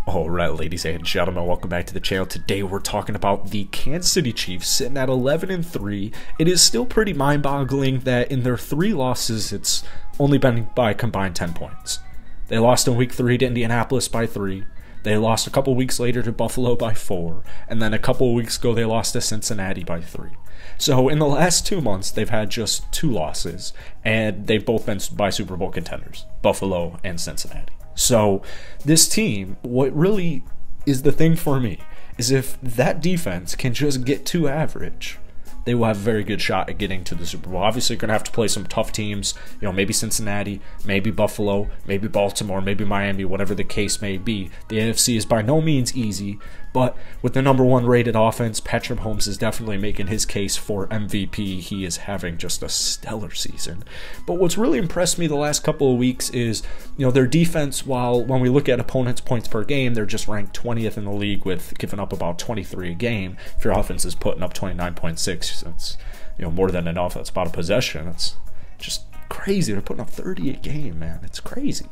Alright, ladies and gentlemen, welcome back to the channel. Today we're talking about the Kansas City Chiefs sitting at 11-3. It is still pretty mind-boggling that in their 3 losses, it's only been by combined 10 points. They lost in week 3 to Indianapolis by 3. They lost a couple weeks later to Buffalo by 4. And then a couple of weeks ago, they lost to Cincinnati by 3. So in the last 2 months, they've had just 2 losses, and they've both been by Super Bowl contenders, Buffalo and Cincinnati. So this team, what really is the thing for me, is if that defense can just get to average, they will have a very good shot at getting to the Super Bowl. Obviously, you're going to have to play some tough teams, maybe Cincinnati, maybe Buffalo, maybe Baltimore, maybe Miami, whatever the case may be. The AFC is by no means easy, but with the #1 rated offense, Patrick Mahomes is definitely making his case for MVP. He is having just a stellar season. But what's really impressed me the last couple of weeks is, their defense, while when we look at opponents' points per game, they're just ranked 20th in the league with giving up about 23 a game. If your offense is putting up 29.6, that's more than enough. That's about a possession. It's just crazy. They're putting up 30 a game, man. It's crazy.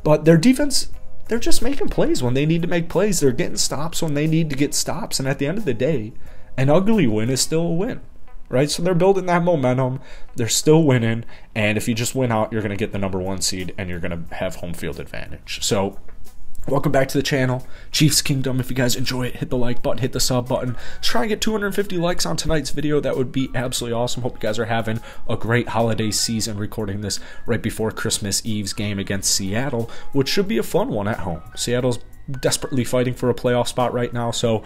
But their defense, they're just making plays when they need to make plays. They're getting stops when they need to get stops. And at the end of the day, an ugly win is still a win, right? So they're building that momentum. They're still winning. And if you just win out, you're going to get the #1 seed and you're going to have home field advantage. So welcome back to the channel, Chiefs Kingdom. If you guys enjoy it, hit the like button, hit the sub button. Let's try and get 250 likes on tonight's video. That would be absolutely awesome. Hope you guys are having a great holiday season, recording this right before Christmas Eve's game against Seattle, which should be a fun one at home. Seattle's desperately fighting for a playoff spot right now, so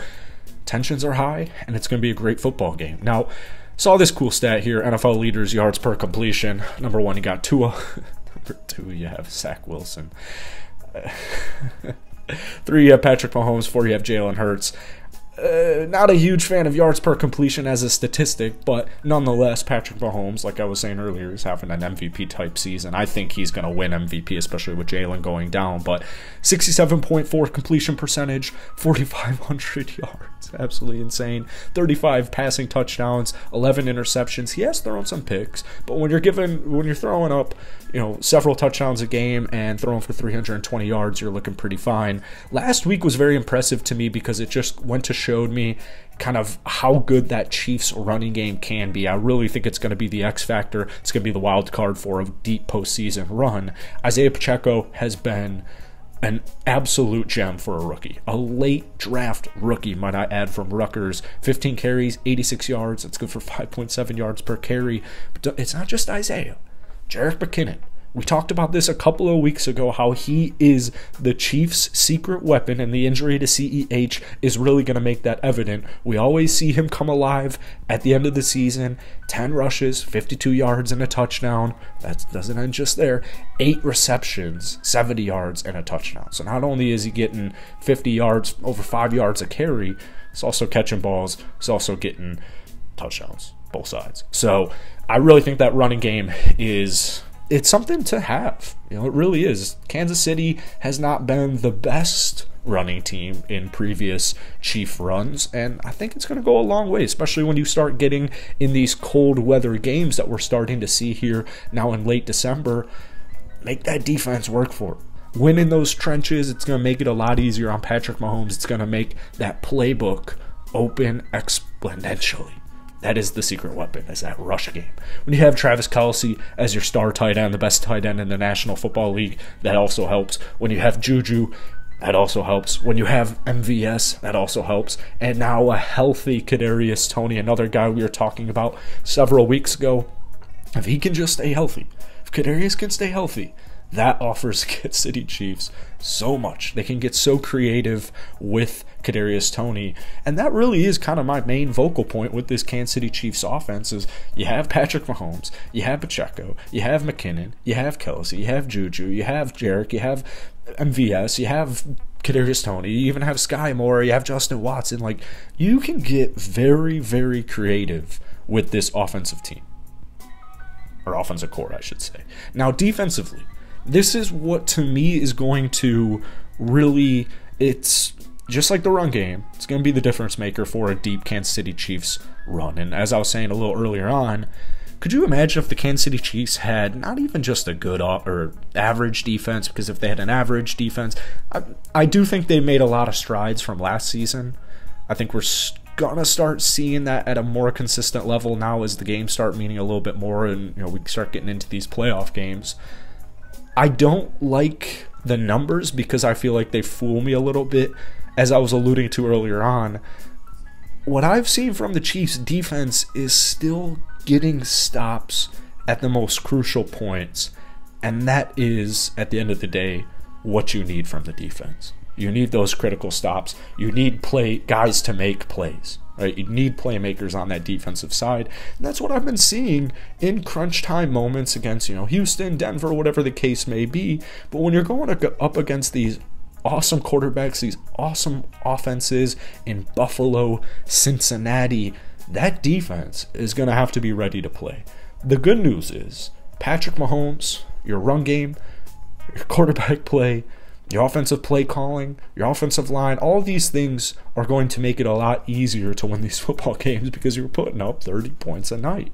tensions are high, and it's going to be a great football game. Now, saw this cool stat here, NFL leaders yards per completion. #1, you got Tua. #2, you have Zach Wilson. 3, you have Patrick Mahomes. 4, you have Jalen Hurts. Not a huge fan of yards per completion as a statistic, but nonetheless, Patrick Mahomes, like I was saying earlier, is having an MVP type season. I think he's going to win MVP, especially with Jalen going down. But 67.4 completion percentage, 4,500 yards, absolutely insane. 35 passing touchdowns, 11 interceptions. He has thrown some picks, but when you're throwing up, several touchdowns a game and throwing for 320 yards, you're looking pretty fine. Last week was very impressive to me because it just went to showed me kind of how good that Chiefs running game can be. I really think it's going to be the X factor. It's going to be the wild card for a deep postseason run. Isaiah Pacheco has been an absolute gem for a rookie. A late draft rookie, might I add, from Rutgers. 15 carries, 86 yards. That's good for 5.7 yards per carry. But it's not just Isaiah. Jerick McKinnon. We talked about this a couple of weeks ago, how he is the Chiefs' secret weapon, and the injury to CEH is really going to make that evident. We always see him come alive at the end of the season. 10 rushes, 52 yards, and a touchdown. That doesn't end just there. 8 receptions, 70 yards, and a touchdown. So not only is he getting 50 yards, over 5 yards a carry, he's also catching balls. He's also getting touchdowns, both sides. So I really think that running game it's something to have. It really is. Kansas City has not been the best running team in previous Chief runs, and I think it's going to go a long way, especially when you start getting in these cold weather games that we're starting to see here now in late December. Make that defense work for it. Win in those trenches. It's going to make it a lot easier on Patrick Mahomes. It's going to make that playbook open exponentially. That is the secret weapon, is that rush game. When you have Travis Kelce as your star tight end, the best tight end in the National Football League, that also helps. When you have Juju, that also helps. When you have MVS, that also helps. And now a healthy Kadarius Toney, another guy we were talking about several weeks ago. If he can just stay healthy, if Kadarius can stay healthy, that offers Kansas City Chiefs so much. They can get so creative with Kadarius Toney. And that really is kind of my main vocal point with this Kansas City Chiefs offense is you have Patrick Mahomes, you have Pacheco, you have McKinnon, you have Kelce, you have Juju, you have Jerick, you have MVS, you have Kadarius Toney, you even have Sky Moore, you have Justin Watson. Like, you can get very, very creative with this offensive team. Or offensive core, I should say. Now, defensively, this is what to me is going to really, it's just like the run game. It's going to be the difference maker for a deep Kansas City Chiefs run. And as I was saying a little earlier on, Could you imagine if the Kansas City Chiefs had not even just a good or average defense? Because if they had an average defense, I do think they made a lot of strides from last season. I think we're gonna start seeing that at a more consistent level now as the games start meaning a little bit more, and we start getting into these playoff games. I don't like the numbers because I feel like they fool me a little bit, as I was alluding to earlier on. What I've seen from the Chiefs defense is still getting stops at the most crucial points, and that is, at the end of the day, what you need from the defense. You need those critical stops. You need guys to make plays, right? You need playmakers on that defensive side, and that's what I've been seeing in crunch time moments against, Houston, Denver, whatever the case may be. But when you're going up against these awesome quarterbacks, these awesome offenses in Buffalo, Cincinnati, that defense is going to have to be ready to play. The good news is Patrick Mahomes, your run game, your quarterback play, your offensive play calling, your offensive line, all of these things are going to make it a lot easier to win these football games because you're putting up 30 points a night.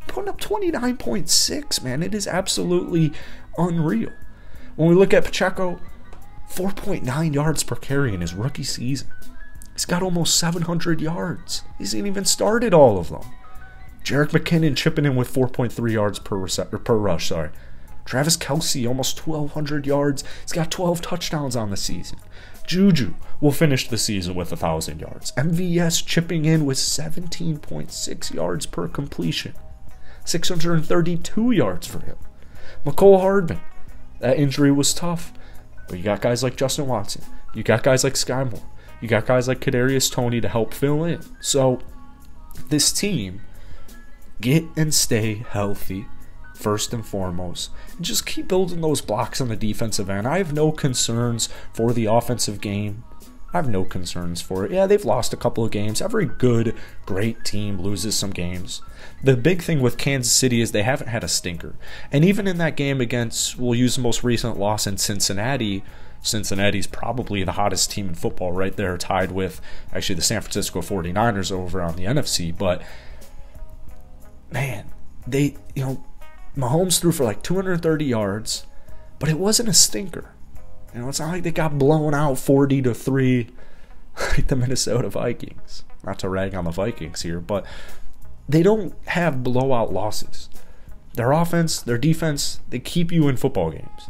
Putting up 29.6, man. It is absolutely unreal. When we look at Pacheco, 4.9 yards per carry in his rookie season. He's got almost 700 yards. He hasn't even started all of them. Jerick McKinnon chipping in with 4.3 yards per rush. Travis Kelce, almost 1,200 yards. He's got 12 touchdowns on the season. Juju will finish the season with 1,000 yards. MVS chipping in with 17.6 yards per completion. 632 yards for him. Mecole Hardman, that injury was tough. But you got guys like Justin Watson. You got guys like Sky Moore. You got guys like Kadarius Toney to help fill in. So this team, get and stay healthy first and foremost, and just keep building those blocks on the defensive end. I have no concerns for the offensive game. I have no concerns for it. Yeah, they've lost a couple of games. Every good, great team loses some games. The big thing with Kansas City is they haven't had a stinker. And even in that game against, we'll use the most recent loss in Cincinnati, Cincinnati's probably the hottest team in football right there, tied with actually the San Francisco 49ers over on the NFC. But, man, Mahomes threw for like 230 yards, but it wasn't a stinker. It's not like they got blown out 40-3 like the Minnesota Vikings. Not to rag on the Vikings here, but they don't have blowout losses. Their offense, their defense, they keep you in football games.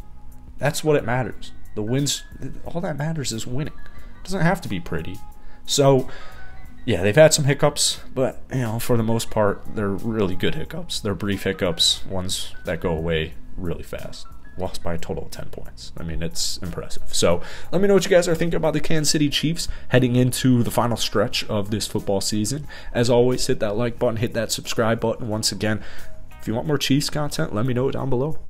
That's what it matters. The wins, all that matters is winning. It doesn't have to be pretty. So, yeah, they've had some hiccups, but, for the most part, they're really good hiccups. They're brief hiccups, ones that go away really fast. Lost by a total of 10 points. I mean, it's impressive. So let me know what you guys are thinking about the Kansas City Chiefs heading into the final stretch of this football season. As always, hit that like button, hit that subscribe button. Once again, if you want more Chiefs content, let me know down below.